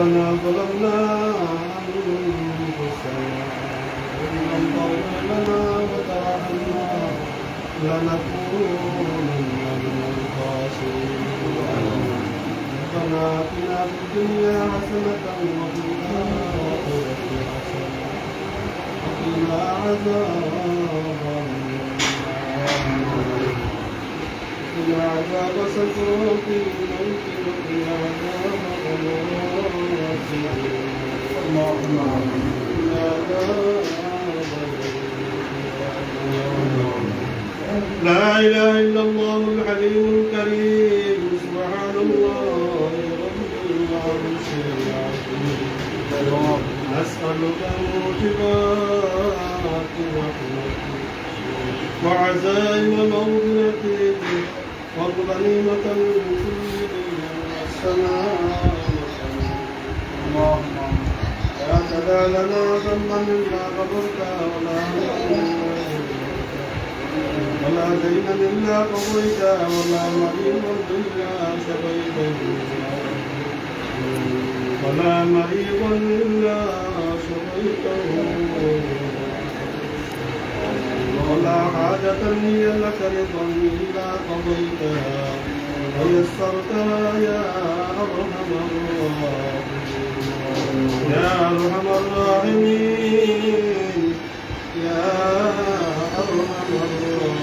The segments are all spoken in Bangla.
ربنا ظلمنا أنفسنا وإن لم تغفر لنا وترحمنا لنكونن من الخاسرين ربنا آتنا في الدنيا حسنة وفي الآخرة حسنة وقنا عذاب وقنا عذاب سكرات الموت وقنا عذاب اللهم لا إله إلا الله الحليم الكريم سبحان الله رب العرش العظيم أسألك موجبات رحمتك وعزائم مغفرتك والغنيمة من كل السماء اللهم لا تدع لنا ذنبا إلا غفرته ولا دينا إلا قضيته ولا مريضا إلا شفيته ولا مريضا إلا شفيته ولا حاجة هي لك رضا إلا قضيتها ويسرتها يا أرحم الراحمين يا أرحم الراحمين يا أرحم الراحمين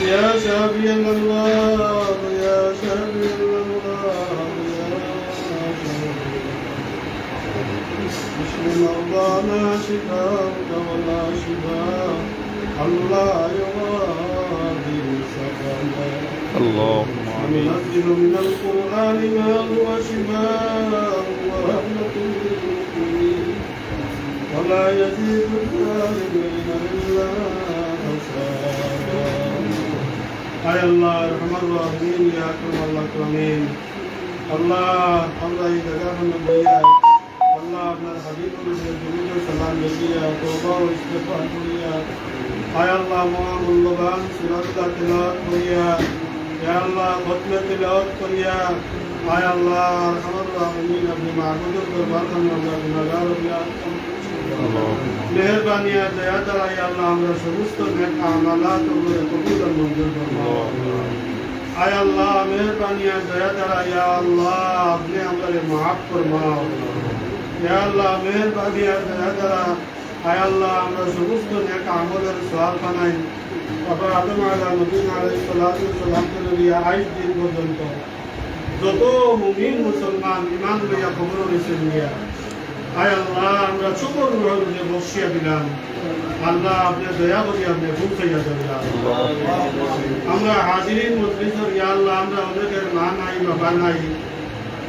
يا شافي الأمراض يا شافي الأمراض اشف مرضانا شفاءك ولا شفاء الله يغادر سقما اللهم آمين. ننزل من القرآن ما هو شفاء ورحمة للمؤمنين ولا يزيد الظالمين إلا خسارا أي الله أرحم الراحمين يا أكرم الأكرمين الله إذا من بياك الله আপনার হাবিবুর দুরূদ ও সালাম দেখিয়া তওবা ও ইস্তিগফার করিয়া আয় আল্লাহ মহামূল্যবান সূরাটা তিলাওয়াত করিয়া ইয়া আল্লাহ খতমে তিলাওয়াত করিয়া আয় আল্লাহ আরহামুর রাহিমিন আপনি মাহবুবের দরবার में আমরা গুনাহগার হইয়া মেহেরবানি আর দয়া দ্বারা ইয়া আল্লাহ আমরা সমস্ত নেক আমালাত করে কবুল ও মঞ্জুর ফরমাও আয় আল্লাহ মেহেরবানি আর দয়া দ্বারা ইয়া আল্লাহ আপনি আমাদের maaf ফরমাও या अल्लाह मेहरबानी द्वारा आय अल्लाह আমরা সমস্ত নেক আমলের সওয়াব বানাই বাবা আদম আলাইহিস সালাতু ওয়াস সালাম থেকে আজ দিন পর্যন্ত যত মুমিন মুসলমান ঈমান লইয়া কবর হইছে নিয়া আয় আল্লাহ আমরা শুকর রহমতে বসিয়া দিলাম আল্লাহ আপনি দয়া করে আপনি পৌঁছাইয়া দেন আমরা হাজিরিন মজলিসের ইয়া আল্লাহ আমরা অনেকের মা নাই বাবা নাই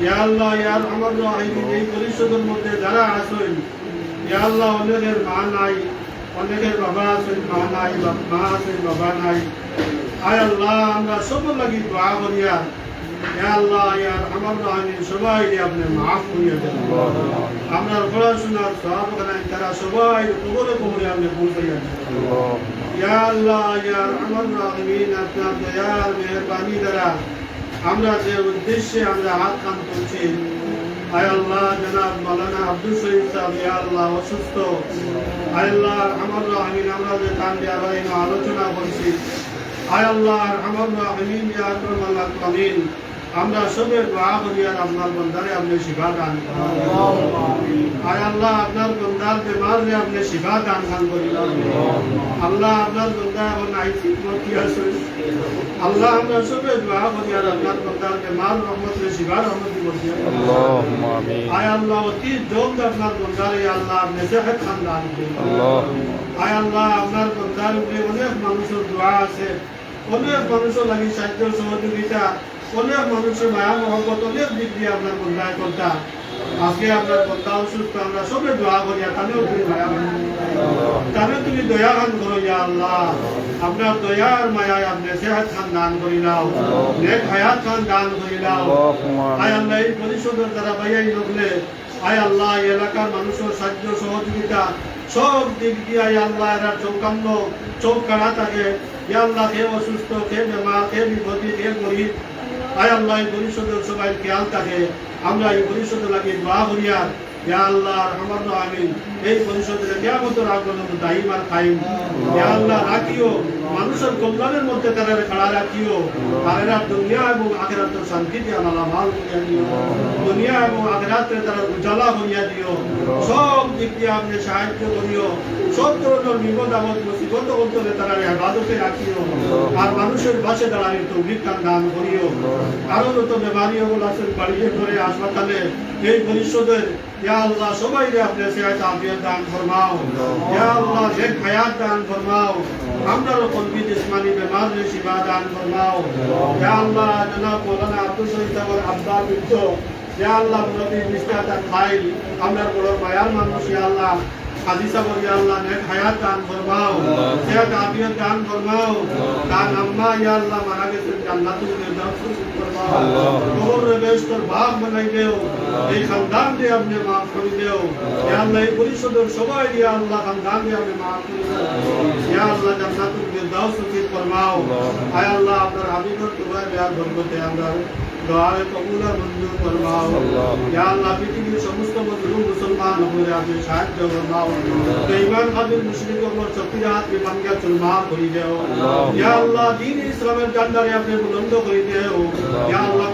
ইয়া আল্লাহ ইয়া আরহামার রাহিমিন এই পরিষদের মধ্যে যারা আছেন ইয়া আল্লাহ অনেকের মা নাই অনেকের বাবা আছেন মা নাই মা আছেন বাবা নাই আয় আল্লাহ আমরা সব লাগি দোয়া করিয়া ইয়া আল্লাহ ইয়া আরহামার রাহিমিন সবাই আপনি maaf করিয়া দেন আমরা পড়াশোনার সওয়াব বানাই তারা সবাই কবরে কবরে আপনি পৌঁছাইয়া দেন ইয়া আল্লাহ ইয়া আরহামার রাহিমিন আপনার দয়ার মেহেরবানি দ্বারা আমরা যে উদ্দেশ্যে আমরা হাত কান করছি আয় আল্লাহ জনাব মাওলানা আব্দুল শহীদ সাহেব ইয়া আল্লাহ অসুস্থ আয় আল্লাহ আরহামার রাহিমিন আমরা যে কান দিয়া আলোচনা করছি আয় আল্লাহ আরহামার রাহিমিন ইয়া আকরামাল আকরামিন আমরা সবে দোয়া করি আর আপনার বান্দারে আপনি শিফা দান করুন আয় আল্লাহ আপনার বান্দার বেমারে আপনি শিফা দান করুন আল্লাহ আপনার বান্দা এখন আইসিউ মতি আছে আল্লাহ আমরা সবে দোয়া করি আর আপনার বান্দার বেমার রহমতে শিফা রহমত দিন اللهم آمين. আয় আল্লাহ অতি জলদ আপনার বান্দারে আল্লাহ আপনি সেহত খান দান করুন আয় আল্লাহ আপনার বান্দার উপরে অনেক মানুষের দোয়া আছে অনেক মানুষের লাগি সাহায্য সহযোগিতা অনেক মানুষের মায়া মহব্বত অনেক দিক দিয়ে আপনার বন্ধায় করতা আজকে আপনার বন্ধা অসুস্থ আমরা সবে দোয়া করি তাহলেও তুমি মায়া তাহলে তুমি দয়া খান করো ইয়া আল্লাহ আপনার দয়ার মায়ায় আপনি সেহত খান দান করি নাও নেক হায়াত খান দান করি নাও আয় আল্লাহ এই পরিষদের দ্বারা বাইয়াই লগলে আয় আল্লাহ এলাকার মানুষের সাহায্য সহযোগিতা সব দিক দিয়ে আয় আল্লাহ এরা চৌকান্ন চৌক কাড়া থাকে ইয়া আল্লাহ কে অসুস্থ কে বেমার কে বিপদী কে গরিব আয় আল্লাহ এই পরিষদের সবাই খেয়াল থাকে আমরা এই পরিষদে লাগিয়ে দোয়া করিয়া ইয়া আল্লাহ রহমান আমিন এই পরিষদের কিয়ামতের আগ পর্যন্ত দাইমান কায়েম ইয়া আল্লাহ রাখিও মানুষের কল্যাণের মধ্যে তারা খাড়া রাখিও তারা দুনিয়া এবং আখিরাতের শান্তিতে আল্লাহ মাল করিয়া দিও দুনিয়া এবং আখিরাতে তারা উজালা করিয়া দিও সব দিক দিয়ে আপনি সাহায্য করিও সব ধরনের বিপদ আপদ মুসিবত অন্তরে তারা হেফাজতে রাখিও আর মানুষের পাশে দাঁড়ানোর তৌফিক দান করিও আরো যত বেমারি ওগুলো আছেন বাড়িতে করে হাসপাতালে এই পরিষদের ইয়া আল্লাহ সবাইকে আপনি সেহাত আফিয়ত দান ফরমাও ইয়া আল্লাহ নেক হায়াত দান ফরমাও আমরাও কলবি জিসমানি বেমারি শিফা দান ফরমাও ইয়া আল্লাহ জনাব মাওলানা আব্দুল শহীদ সাহেব আব্দুল বিদ্য ইয়া আল্লাহ নবী মিস্টার খাইল আমরা বড় মায়ার মানুষ ইয়া আল্লাহ হাদিসা বলি আল্লাহ নেক হায়াত দান ফরমাও সেহাত আফিয়ত দান ফরমাও তার আম্মা ইয়া আল্লাহ মারা গেছেন জান্নাতুল ফিরদাউস ফরমাও কবর বেহেশতের বাগ বানাই দেও এই খানদান দিয়ে আপনি মাফ করে দেও ইয়া আল্লাহ এই পরিষদের সবাই ইয়া আল্লাহ খানদান দিয়ে আপনি মাফ করে দেও ইয়া আল্লাহ জান্নাতুল ফিরদাউস নসিব ফরমাও আয় আল্লাহ আপনার হাবিবের দোয়া দেওয়ার বরকতে আমরা দোয়ারে কবুল আর মঞ্জুর ফরমাও ইয়া আল্লাহ পৃথিবীর সমস্ত মজলুম মুসলমান উপরে আপনি সাহায্য ফরমাও বেঈমান কাফির মুশরিক উপর শক্তির হাত বিভাঙ্গা চুরমার করে দেও ইয়া আল্লাহ দ্বীন ইসলামের জান্নারে আপনি বুলন্দ করে দেও ইয়া আল্লাহ